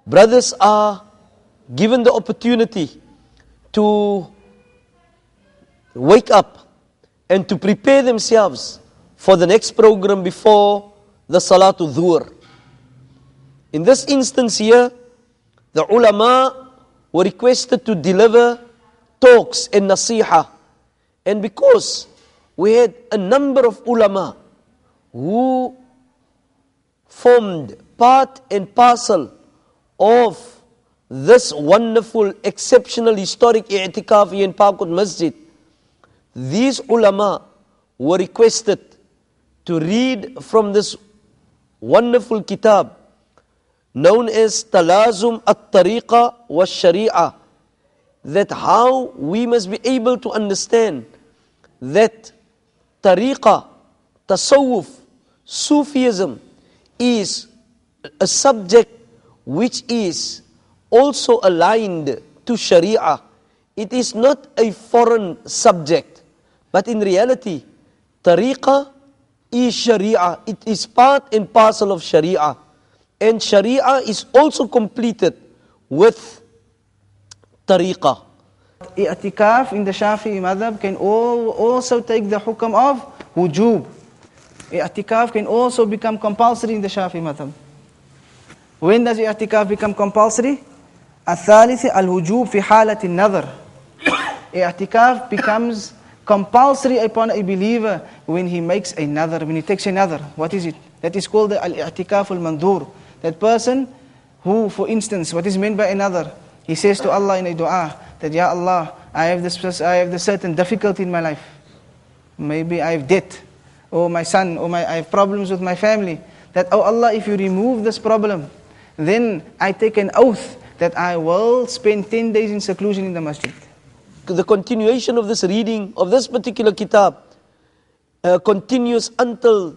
brothers are given the opportunity to wake up and to prepare themselves for the next program before the Salatul Dhuhr. In this instance here, the ulama were requested to deliver talks and nasiha. And because we had a number of ulama who formed part and parcel of this wonderful, exceptional, historic i'tikaf in Pakut Masjid, these ulama were requested to read from this wonderful kitab known as Talazum at-Tariqa wa Sharia, that how we must be able to understand that Tariqa, Tasawwuf, Sufism is a subject which is also aligned to Sharia. It is not a foreign subject, but in reality, Tariqa is Sharia. It is part and parcel of Sharia. And Sharia is also completed with Tariqa. I'tikaf in the Shafi'i madhab can also take the hukam of wujub. I'tikaf can also become compulsory in the Shafi'i madhab. When does i'tikaf become compulsory? الثالث الوجوب في حالة النظر. I'tikaf becomes compulsory upon a believer when he makes a nadhr, when he takes a nadhr. What is it? That is called the al-i'tikaf al-mandhur. That person who, for instance, what is meant by a nadhr? He says to Allah in a dua that, Ya Allah, I have this certain difficulty in my life. Maybe I have debt, or my son, or I have problems with my family. That, oh Allah, if you remove this problem, then I take an oath that I will spend 10 days in seclusion in the masjid. The continuation of this reading of this particular kitab continues until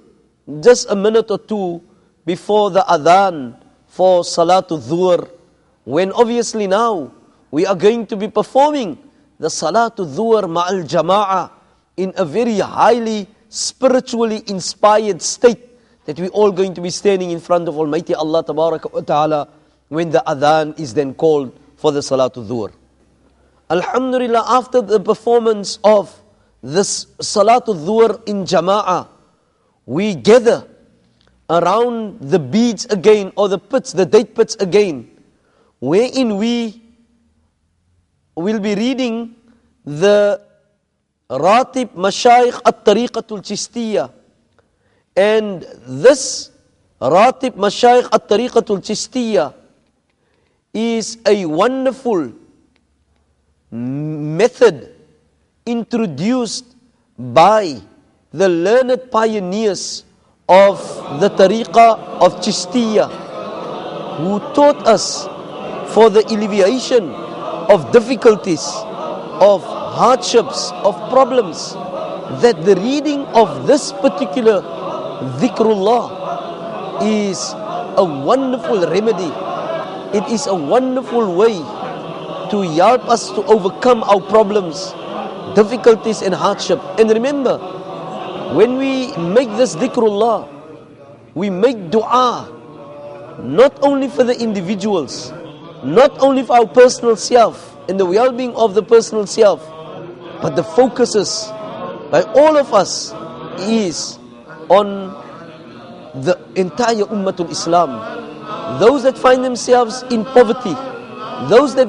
just a minute or two before the adhan for Salatul Dhuhr, when obviously now we are going to be performing the Salatul Dhuhr ma'al Jama'ah in a very highly spiritually inspired state, that we all going to be standing in front of Almighty Allah Tabaraka wa Ta'ala when the adhan is then called for the Salatul Dhuhr. Alhamdulillah, after the performance of this Salatul Dhuhr in Jama'ah, we gather around the beads again, or the pits, the date pits again, wherein we will be reading the Ratib Mashayikh at-Tariqatul Chistiyah. And this Ratib Mashayikh at-Tariqatul Chistiyah is a wonderful method introduced by the learned pioneers of the Tariqah of Chistiyah, who taught us for the alleviation of difficulties, of hardships, of problems, that the reading of this particular dhikrullah is a wonderful remedy. It is a wonderful way to help us to overcome our problems, difficulties and hardship. And remember, when we make this dhikrullah, we make dua not only for the individuals, not only for our personal self and the well-being of the personal self, but the focuses by all of us is on the entire Ummatul Islam. Those that find themselves in poverty, those that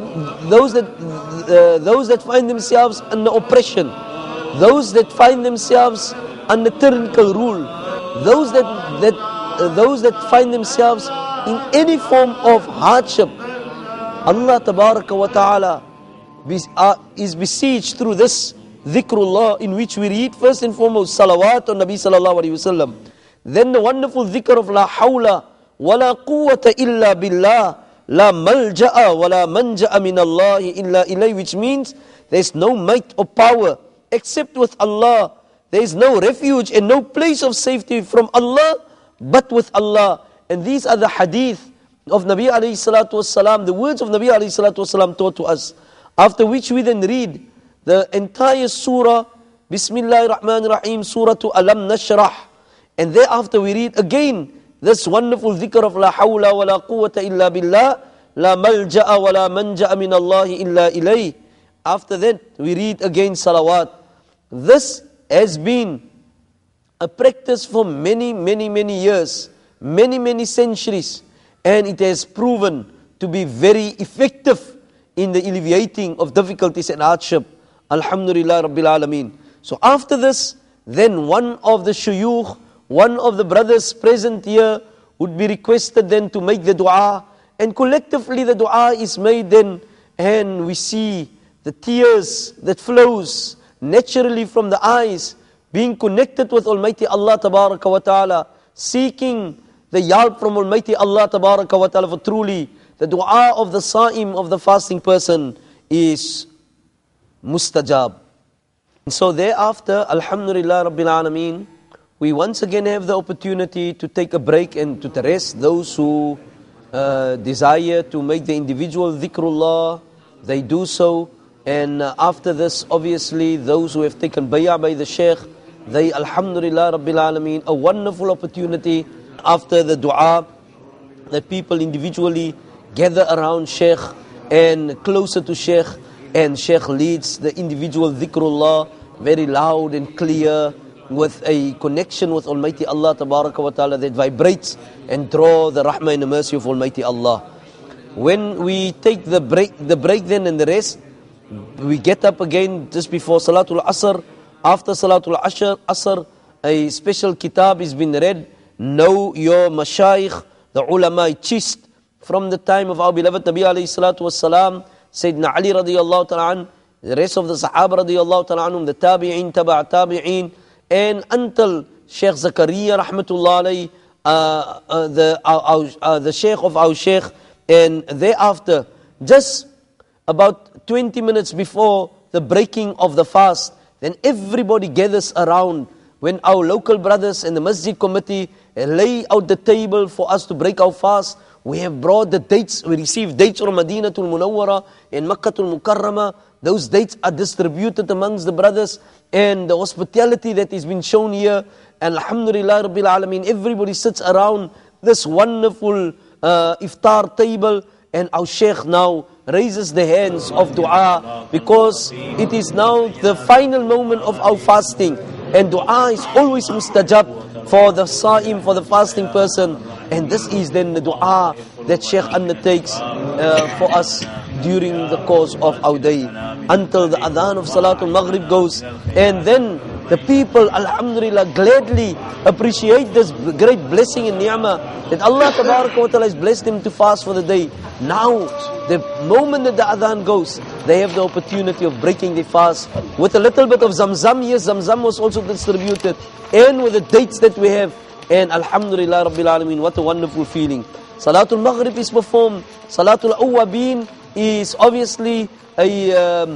find themselves under oppression, those that find themselves under tyrannical rule, those that find themselves in any form of hardship, Allah Tabaraka wa Ta'ala is beseeched through this dhikrullah, in which we read first and foremost salawat on Nabi Sallallahu Alaihi Wasallam, then the wonderful dhikr of la hawla wa la quwwata illa billah, la malja'a wa la manja'a min Allahi illa ilay, which means there is no might or power except with Allah. There is no refuge and no place of safety from Allah but with Allah. And these are the hadith of Nabi alayhi salatu wasalam, the words of Nabi alayhi salatu wasalam taught to us. After which we then read the entire surah, Bismillahir Rahmanir Rahim, Surah to Alam Nashrah. And thereafter we read again this wonderful dhikr of La hawla wa la quwwata illa billah, لا ملجأ ولا منجأ من الله إلا إليه. After that, we read again salawat. This has been a practice for many, many, many years, many, many centuries, and it has proven to be very effective in the alleviating of difficulties and hardship. Alhamdulillah Rabbil Alameen. So after this, then one of the shuyukh, one of the brothers present here would be requested then to make the dua, and collectively the dua is made then, and we see the tears that flows naturally from the eyes, being connected with Almighty Allah Tabaraka wa Ta'ala, seeking the help from Almighty Allah Tabaraka wa Ta'ala, for truly the dua of the Sa'im, of the fasting person, is mustajab. And so thereafter, Alhamdulillah Rabbil Alameen, we once again have the opportunity to take a break and to rest. Those who desire to make the individual dhikrullah, they do so. And after this, obviously, those who have taken bay'ah by the Shaykh, they, Alhamdulillah Rabbil Alameen, a wonderful opportunity after the dua, that people individually gather around Shaykh and closer to Shaykh, and Shaykh leads the individual dhikrullah very loud and clear, with a connection with Almighty Allah Tabaraka wa Ta'ala that vibrates and draw the rahmah and the mercy of Almighty Allah. When we take the break then and the rest, we get up again just before Salatul Asr. After Salatul Asr, a special kitab has been read. Know your mashayikh, the ulama chist from the time of our beloved Nabi alayhi salatu wassalam, Sayyidina Ali radiyallahu ta'ala an, the rest of the Sahaba radiyallahu ta'ala anhum, the tabi'in, tabi'in, and until Sheikh Zakaria rahmatullah alayhi, the Sheikh of our Sheikh, and thereafter, just about 20 minutes before the breaking of the fast, then everybody gathers around. When our local brothers and the masjid committee lay out the table for us to break our fast, we have brought the dates. We received dates from Madinatul Munawwara and Makkatul Mukarramah. Those dates are distributed amongst the brothers, and the hospitality that is been shown here. And Alhamdulillah Rabbil Alameen, everybody sits around this wonderful iftar table, and our Shaykh now raises the hands of dua, because it is now the final moment of our fasting, and dua is always mustajab for the Sa'im, for the fasting person. And this is then the dua that Shaykh undertakes for us during the course of our day, until the adhan of Salatul Maghrib goes. And then the people, Alhamdulillah, gladly appreciate this great blessing and ni'mah that Allah Tabaraka wa Ta'ala has blessed them to fast for the day. Now, the moment that the adhan goes, they have the opportunity of breaking the fast with a little bit of Zamzam. Yes, Zamzam was also distributed, and with the dates that we have. And Alhamdulillah Rabbil Alameen, what a wonderful feeling. Salatul Maghrib is performed. Salatul Awwabin is obviously a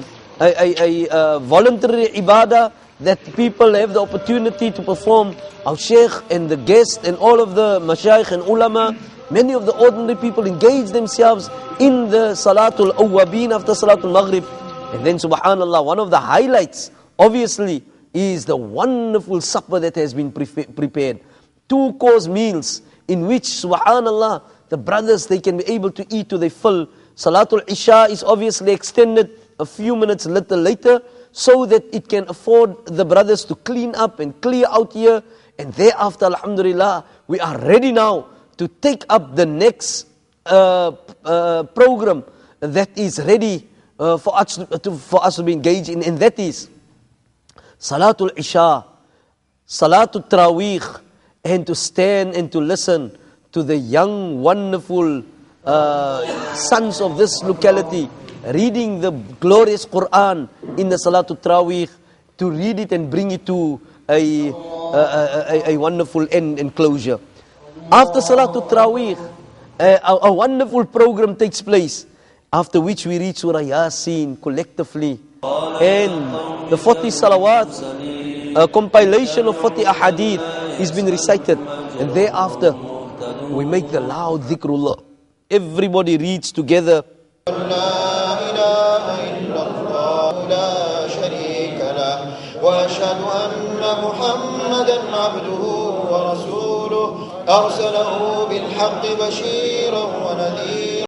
voluntary ibadah that people have the opportunity to perform. Our Shaykh and the guest and all of the mashayikh and ulama, many of the ordinary people engage themselves in the Salatul Awwabin after Salatul Maghrib. And then subhanallah, one of the highlights obviously is the wonderful supper that has been prepared. 2-course meals in which subhanallah, the brothers, they can be able to eat to their full. Salatul Isha is obviously extended a few minutes later, so that it can afford the brothers to clean up and clear out here. And thereafter, Alhamdulillah, we are ready now to take up the next program that is ready for us to be engaged in, and that is Salatul Isha, Salatul Taraweeh, and to stand and to listen to the young, wonderful sons of this locality reading the glorious Quran in the Salatul Taraweeh, to read it and bring it to a wonderful end and closure. After Salatul Taraweeh, a wonderful program takes place, after which we read Surah Yasin collectively, and the 40 salawat, a compilation of 40 ahadith is being recited, and thereafter we make the loud dhikrullah. Everybody reads together. وأشهد أن محمدا عبده ورسوله أرسله بالحق بشيرا ونذيرا